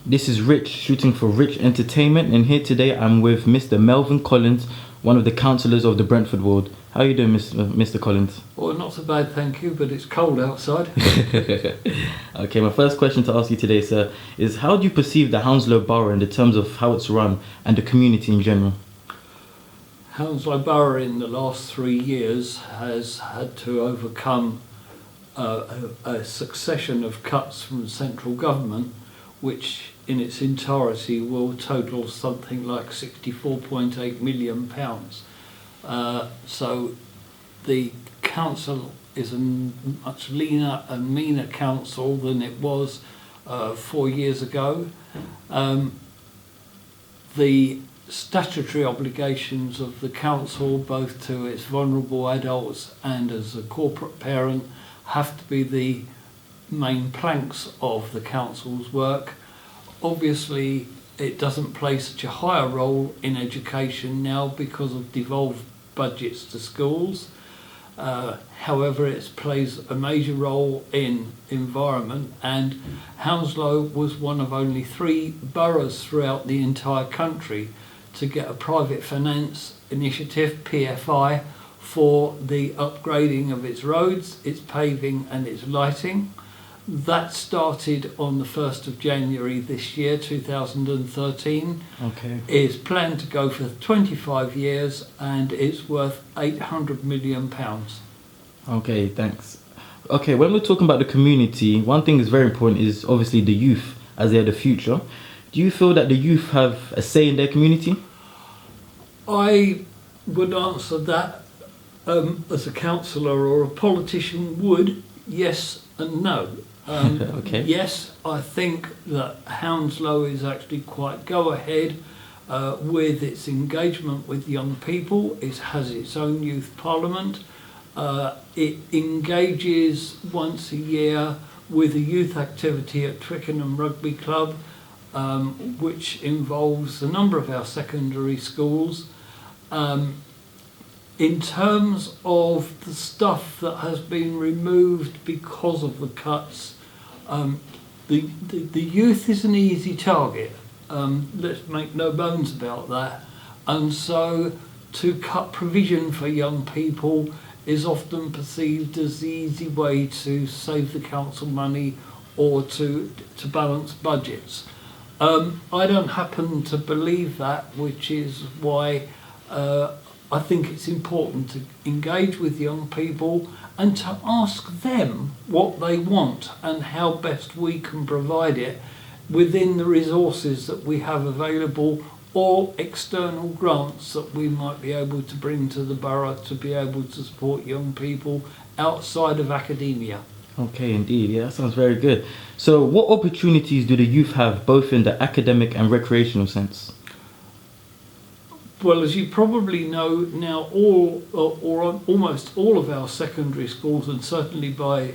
This is Rich shooting for Rich Entertainment, and here today I'm with Mr. Melvin Collins, one of the councillors of the Brentford ward. How are you doing, Mr. Collins? Well, not so bad, thank you, but it's cold outside. Okay, my first question to ask you today, sir, is how do you perceive the Hounslow Borough in the terms of how it's run and the community in general? Hounslow Borough in the last 3 years has had to overcome a succession of cuts from central government, which in its entirety will total something like £64.8 million. So the council is a much leaner and meaner council than it was 4 years ago. The statutory obligations of the council, both to its vulnerable adults and as a corporate parent, have to be the main planks of the council's work. Obviously, it doesn't play such a higher role in education now because of devolved budgets to schools. However, it plays a major role in environment, and Hounslow was one of only 3 boroughs throughout the entire country to get a private finance initiative, PFI, for the upgrading of its roads, its paving and its lighting. That started on the 1st of January this year, 2013. Okay. It's planned to go for 25 years and it's worth £800 million. Okay, thanks. Okay, when we're talking about the community, one thing is very important is obviously the youth, as they're the future. Do you feel that the youth have a say in their community? I would answer that as a councillor or a politician would, yes and no. Okay. Yes, I think that Hounslow is actually quite go-ahead with its engagement with young people. It has its own youth parliament. It engages once a year with a youth activity at Twickenham Rugby Club, which involves a number of our secondary schools. In terms of the stuff that has been removed because of the cuts, the youth is an easy target. Let's make no bones about that. And so to cut provision for young people is often perceived as the easy way to save the council money or to balance budgets. I don't happen to believe that, which is why I think it's important to engage with young people and to ask them what they want and how best we can provide it within the resources that we have available or external grants that we might be able to bring to the borough to be able to support young people outside of academia. Okay, indeed. Yeah, that sounds very good. So what opportunities do the youth have, both in the academic and recreational sense? Well, as you probably know now, all or almost all of our secondary schools, and certainly by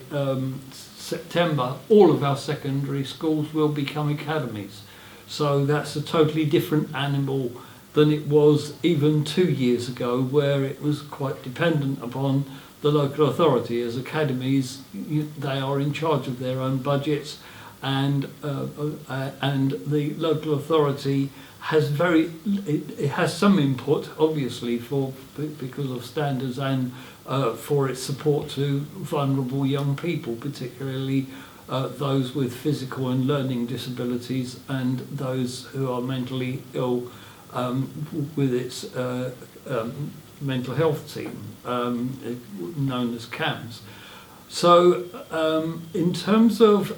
September, all of our secondary schools will become academies. So that's a totally different animal than it was even 2 years ago, where it was quite dependent upon the local authority. As academies, they are in charge of their own budgets, and the local authority has it has some input, obviously, because of standards and for its support to vulnerable young people, particularly those with physical and learning disabilities and those who are mentally ill, with its mental health team, known as CAMS. So in terms of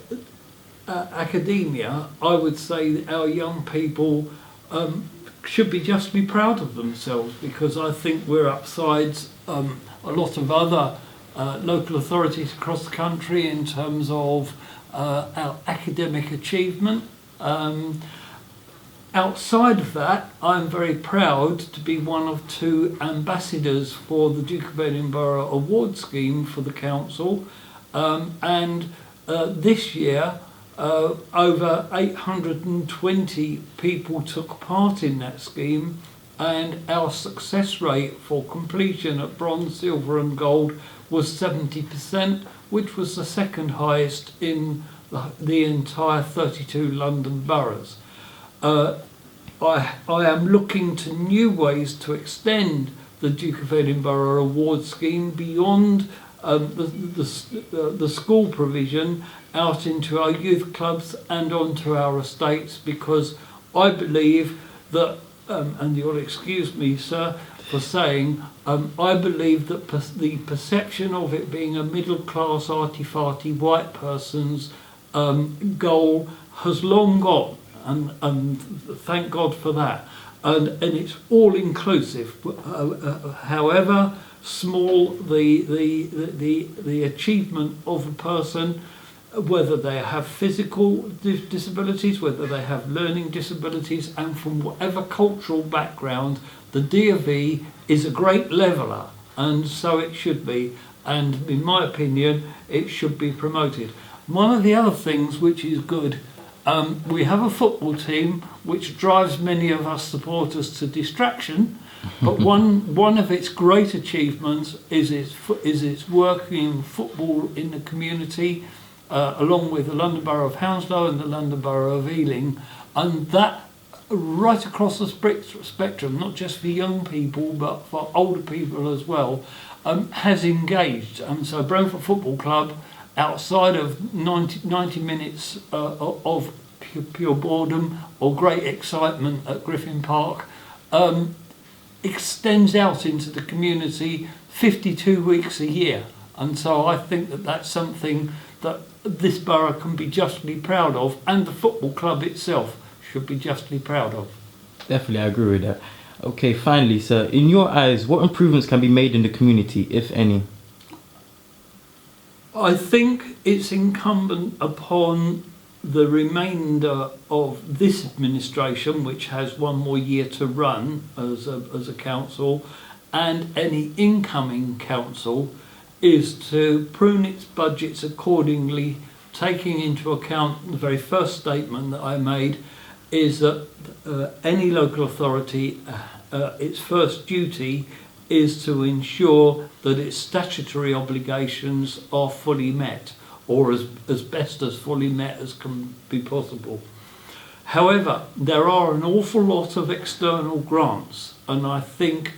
academia, I would say that our young people should be justly proud of themselves, because I think we're upsides a lot of other local authorities across the country in terms of our academic achievement. Outside of that, I'm very proud to be one of 2 ambassadors for the Duke of Edinburgh Award Scheme for the council, and this year over 820 people took part in that scheme, and our success rate for completion at bronze, silver and gold was 70%, which was the second highest in the entire 32 London boroughs. I am looking to new ways to extend the Duke of Edinburgh award scheme beyond the school provision out into our youth clubs and onto our estates, because I believe that, and you'll excuse me, sir, for saying, I believe that the perception of it being a middle-class, arty-farty white person's goal has long gone, and thank God for that. And it's all inclusive. However small the achievement of a person, whether they have physical disabilities, whether they have learning disabilities, and from whatever cultural background, the DofE is a great leveller, and so it should be. And in my opinion, it should be promoted. One of the other things which is good, we have a football team which drives many of us supporters to distraction, but one of its great achievements is its working in football in the community, along with the London Borough of Hounslow and the London Borough of Ealing, and that right across the spectrum, not just for young people but for older people as well, has engaged. And so Brentford Football Club, outside of 90 minutes of pure boredom or great excitement at Griffin Park, extends out into the community 52 weeks a year. And so I think that that's something that this borough can be justly proud of, and the football club itself should be justly proud of. Definitely, I agree with that. Okay, finally, sir, in your eyes, what improvements can be made in the community, if any? I think it's incumbent upon the remainder of this administration, which has one more year to run as a council, and any incoming council, is to prune its budgets accordingly, taking into account the very first statement that I made, is that any local authority, its first duty is to ensure that its statutory obligations are fully met, or as best as fully met as can be possible. However, there are an awful lot of external grants, and I think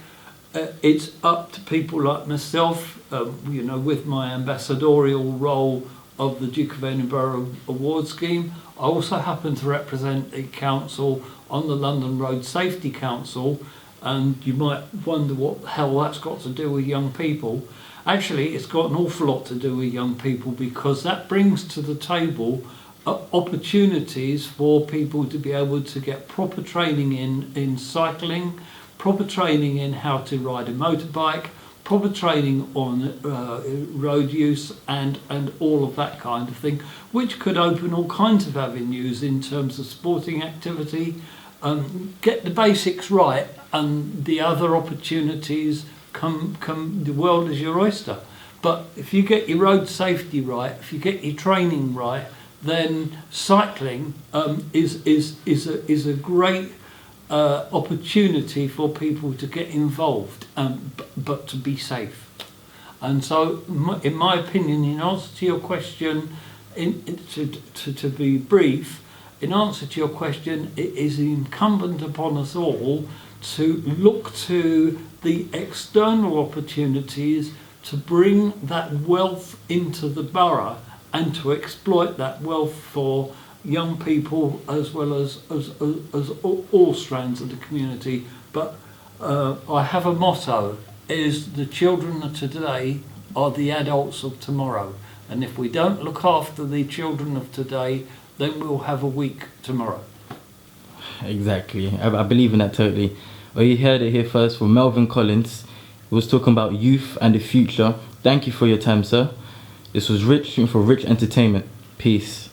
it's up to people like myself, with my ambassadorial role of the Duke of Edinburgh Award Scheme. I also happen to represent a council on the London Road Safety Council, and you might wonder what the hell that's got to do with young people. Actually, it's got an awful lot to do with young people, because that brings to the table opportunities for people to be able to get proper training in cycling, proper training in how to ride a motorbike, proper training on road use and all of that kind of thing, which could open all kinds of avenues in terms of sporting activity. Get the basics right, and the other opportunities come. The world is your oyster. But if you get your road safety right, if you get your training right, then cycling is a great opportunity for people to get involved, but to be safe. And so, in my opinion, in answer to your question, to be brief, in answer to your question, it is incumbent upon us all to look to the external opportunities to bring that wealth into the borough and to exploit that wealth for young people as well as all strands of the community. But I have a motto, is the children of today are the adults of tomorrow. And if we don't look after the children of today, then we'll have a weak tomorrow. Exactly. I believe in that totally. Well, you heard it here first from Melvin Collins. He was talking about youth and the future. Thank you for your time, sir. This was Rich for Rich Entertainment. Peace.